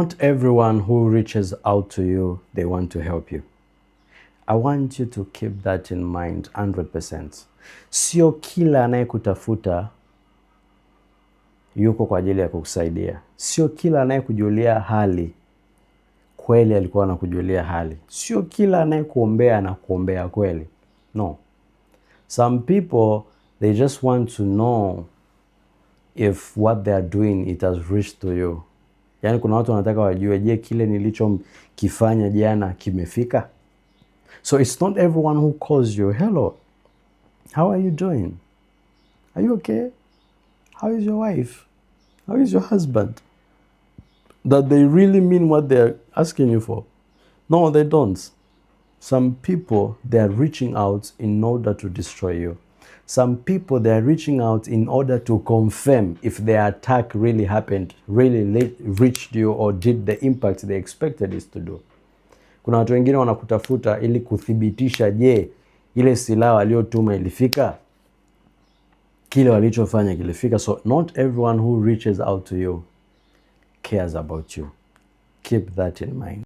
Not everyone who reaches out to you, they want to help you. I want you to keep that in mind 100%. Sio kila anayekutafuta yuko kwa ajili ya kukusaidia. Sio kila anayekujulia hali kweli alikuwa anakujulia hali. Sio kila anayekuombea anakuombea kweli. No. Some people, they just want to know if what they are doing it has reached to you. Yaani kuna watu wanataka wajue, je, kile nilichokifanya jana kimefika? So it's not everyone who calls you, hello, how are you doing? Are you okay? How is your wife? How is your husband? That they really mean what they're asking you for. No, they don't. Some people, they are reaching out in order to destroy you. Some people, they are reaching out in order to confirm if their attack really happened, really reached you or did the impact they expected it to do. Kuna watu wengine wanakutafuta ili kuthibitisha, je, ile silaha waliotuma ilifika? Kile walichofanya kilifika? So not everyone who reaches out to you cares about you. Keep that in mind.